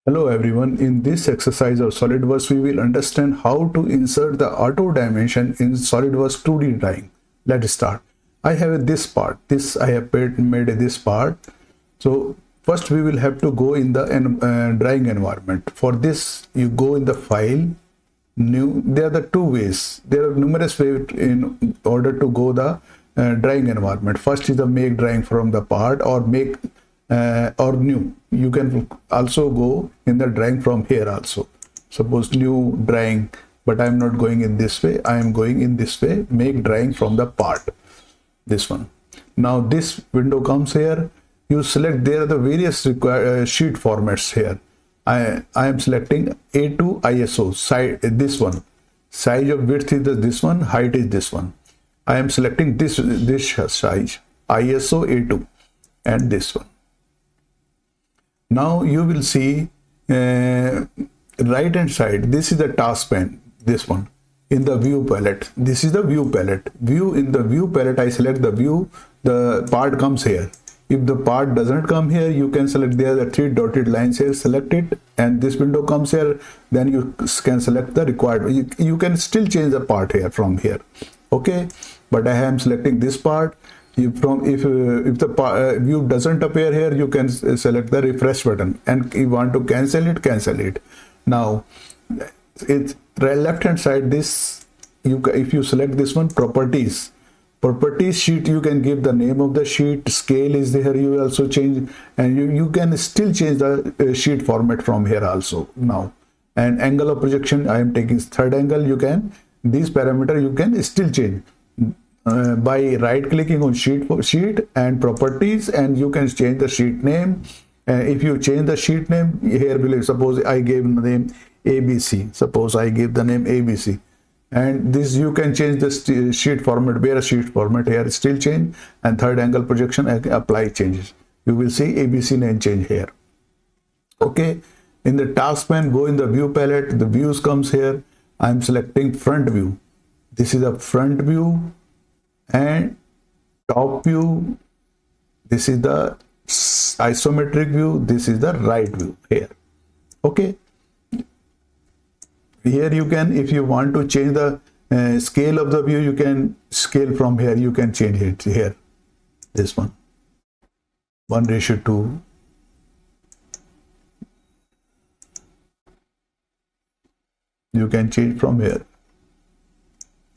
Hello everyone, in this exercise of SolidWorks we will understand how to insert the auto dimension in SolidWorks 2D drawing. Let's start. I have this part, I have made this part. So first we will have to go in the drawing environment. For this you go in the file, new. There are the two ways. There are numerous ways in order to go the drawing environment. First is the make drawing from the part or make or new. You can also go in the drawing from here also. Suppose new drawing, but I am not going in this way. I am going in this way. Make drawing from the part. This one. Now this window comes here. You select. There are the various sheet formats here. I am selecting A2 ISO side. This one. Size of width is this one. Height is this one. I am selecting this size. ISO A2 and this one. Now you will see right hand side. This is the task pane. This one in the view palette. This is the view palette. View in the view palette. I select the view. The part comes here. If the part doesn't come here, you can select. There are the three dotted lines here. Select it, and this window comes here. Then you can select the required. You can still change the part here from here. Okay, but I am selecting this part. If the view doesn't appear here, you can select the refresh button, and you want to cancel it, cancel it. Now it's left hand side. This if you select this one, properties sheet, you can give the name of the sheet. Scale is there, you also change, and you can still change the sheet format from here also. Now, and angle of projection, I am taking third angle. You can, these parameter you can still change by right clicking on sheet and properties, and you can change the sheet name. If you change the sheet name here below, suppose I gave the name ABC. Suppose I give the name ABC, and this you can change the sheet format. Where a sheet format here still change, and third angle projection apply changes. You will see ABC name change here. Okay, in the task pane, go in the view palette. The views comes here. I am selecting front view. This is a front view and top view. This is the isometric view. This is the right view here. Okay, here you can, if you want to change the scale of the view, you can scale from here. You can change it here. This one 1:2. You can change from here.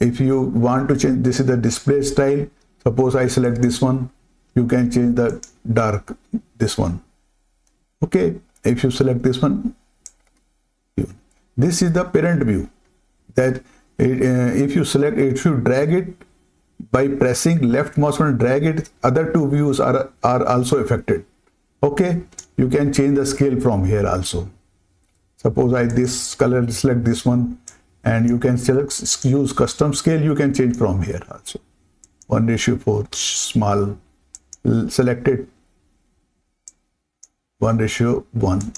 If you want to change, this is the display style. Suppose I select this one, you can change the dark, this one. Okay, if you select this one, this is the parent view. That if you select, if you drag it by pressing left mouse button, drag it, other two views are also affected. Okay, you can change the scale from here also. Suppose I this color, select this one, and you can select, use custom scale. You can change from here also. 1:4 small, select it. 1:1.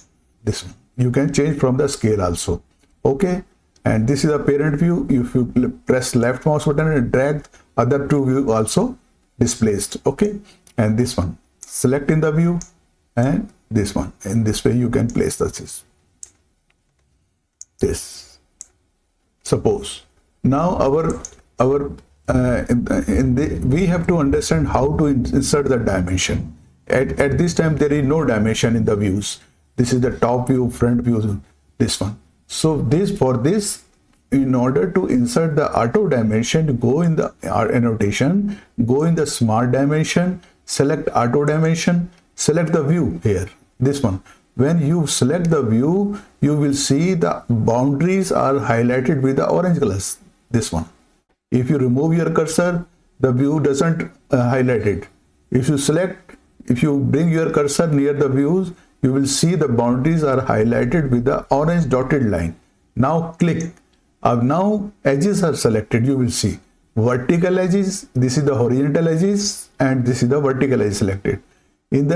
This one you can change from the scale also. Okay, and this is a parent view. If you press left mouse button and drag, other two view also displaced. Okay, and this one select in the view, and this one. In this way you can place this. Suppose now we have to understand how to insert the dimension. At this time there is no dimension in the views. This is the top view, front view, this one. So for this, in order to insert the auto dimension, go in the annotation, go in the smart dimension, select auto dimension, select the view here, this one. When you select the view, you will see the boundaries are highlighted with the orange colors, this one. If you remove your cursor, the view doesn't highlight it. If you bring your cursor near the views, you will see the boundaries are highlighted with the orange dotted line. Now click. Now edges are selected. You will see vertical edges. This is the horizontal edges, and this is the vertical edge selected. In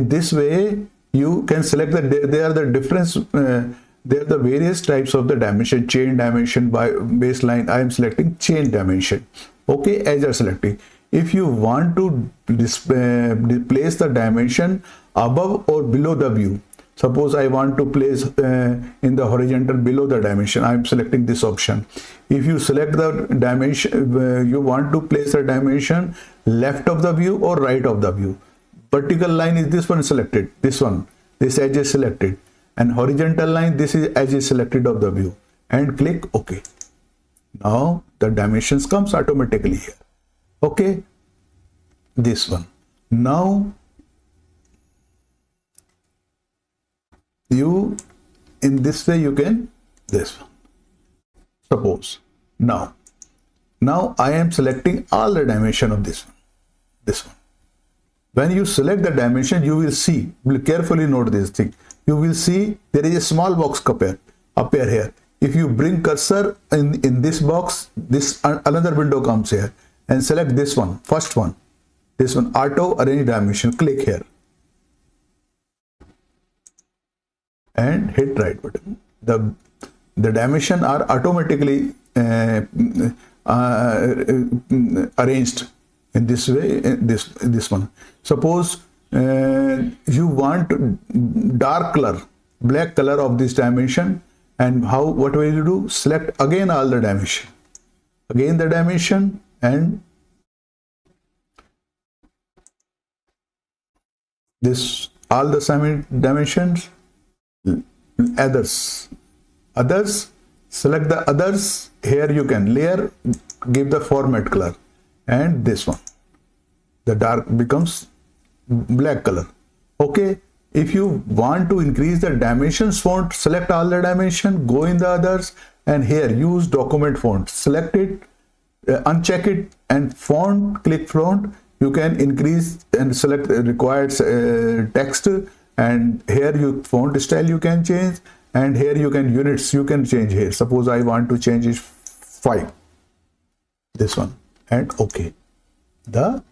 this way, you can select there are the difference. There are the various types of the dimension. Chain dimension by baseline. I am selecting chain dimension. Okay, edge are selecting. If you want to place the dimension above or below the view, Suppose I want to place in the horizontal below the dimension. I am selecting this option. If you select the dimension, you want to place a dimension left of the view or right of the view. Vertical line is this one selected, this one, this edge is selected, and horizontal line, this is edge is selected of the view, and click OK. Now the dimensions comes automatically here. Okay, this one. Now you, in this way you can, this one. Suppose now I am selecting all the dimension of this one. When you select the dimension, you will see, carefully note this thing, you will see there is a small box appear here. If you bring cursor in this box, this another window comes here, and select this one, first one, this one, auto arrange dimension, click here and hit right button. The dimension are automatically arranged in this way. This one. Suppose you want dark color, black color of this dimension, and what will you do? Select again all the dimension, again the dimension, and this all the same dimensions. Others, select the others. Here you can layer, give the format color, and this one, the dark becomes black color. Okay, if you want to increase the dimensions font, select all the dimension, go in the others, and here use document font, select it, uncheck it, and font, click font. You can increase and select required text, and here you font style you can change, and here you can units you can change here. Suppose I want to change it 5, this one, and OK. The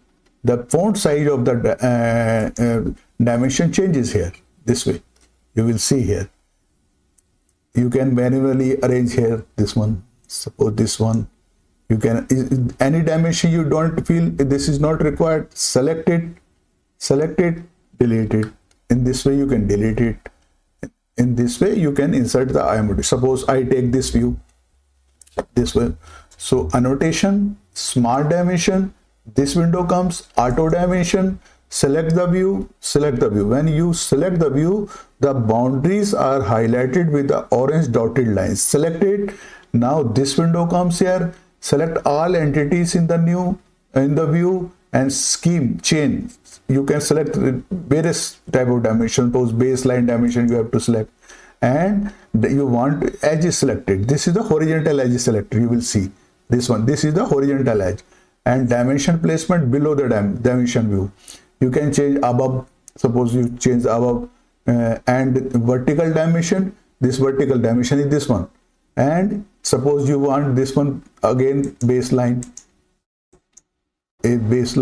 font size of the dimension changes here. This way you will see here. You can manually arrange here, this one, suppose this one. You can, any dimension you don't feel this is not required, select it, delete it. In this way you can delete it. In this way you can insert the IMD. Suppose I take this view this way. So annotation, smart dimension, this window comes, auto dimension, select the view. When you select the view, the boundaries are highlighted with the orange dotted lines. Select it. Now this window comes here. Select all entities in the view, and scheme chain. You can select various type of dimension. Those baseline dimension you have to select, and you want edge is selected. This is the horizontal edge is selected. You will see this one. This is the horizontal edge, and dimension placement below the dimension view. You can change above. Suppose you change above, and vertical dimension. This vertical dimension is this one, and suppose you want this one again, baseline. This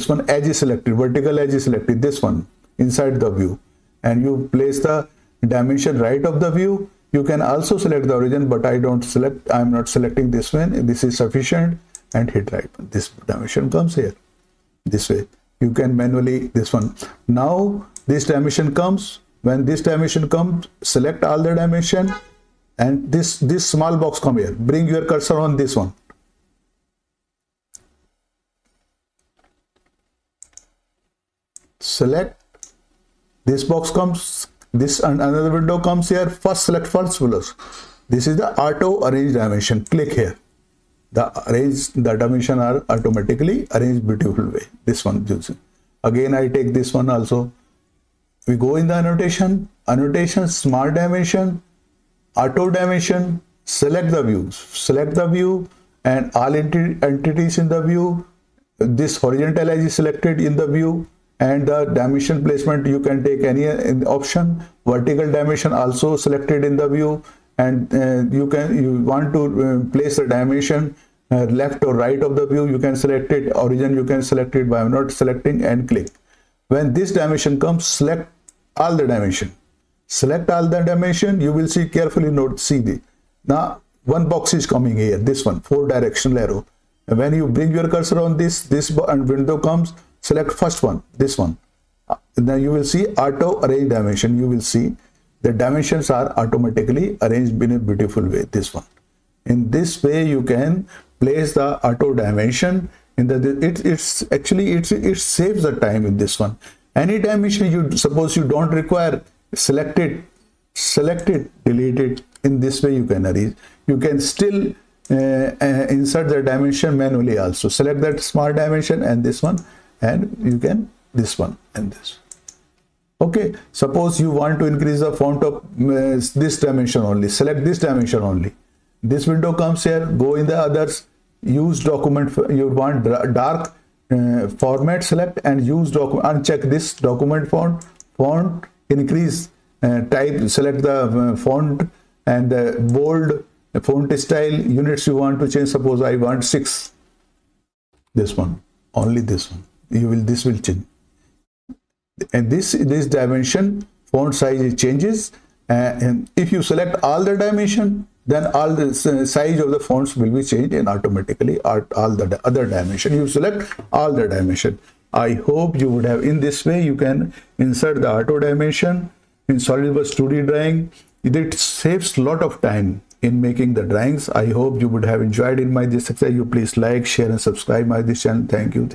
one edge is selected, vertical edge is selected, this one inside the view, and you place the dimension right of the view. You can also select the origin, but I am not selecting this one. This is sufficient, and hit right. This dimension comes here. This way you can manually this one. Now this dimension comes. When this dimension comes, select all the dimension, and this small box come here. Bring your cursor on this one. Select, this box comes, this and another window comes here. First select first plus. This is the auto arrange dimension. Click here. The dimension are automatically arranged beautiful way. This one again I take this one also. We go in the annotation, smart dimension, auto dimension, select the view, and all entities in the view. This horizontal edge is selected in the view, and the dimension placement you can take any option. Vertical dimension also selected in the view, and you want to place the dimension left or right of the view. You can select it. Origin you can select it, but I'm not selecting, and click. When this dimension comes, select all the dimension. You will see, carefully note, now one box is coming here, this one, 4 directional arrow. When you bring your cursor on this and window comes, select first one, this one, Now you will see auto arrange dimension. You will see the dimensions are automatically arranged in a beautiful way. This one. In this way, you can place the auto dimension in the. It's actually it saves the time in this one. Any dimension you suppose you don't require, select it, delete it. In this way, you can arrange. You can still insert the dimension manually also. Select that small dimension and this one, and you can this one and this. Okay, suppose you want to increase the font of this dimension only. Select this dimension only. This window comes here. Go in the others. Use document. You want dark format. Select and use document. Uncheck this document font. Font increase type. Select the font and the bold font style units you want to change. Suppose I want 6. This one, only this one. This will change. And this dimension font size changes. And if you select all the dimension, then all the size of the fonts will be changed and automatically all the other dimension. You select all the dimension. I hope you would have. In this way, you can insert the auto dimension in SolidWorks 2D drawing. It saves a lot of time in making the drawings. I hope you would have enjoyed in my this exercise. You please like, share, and subscribe my this channel. Thank you.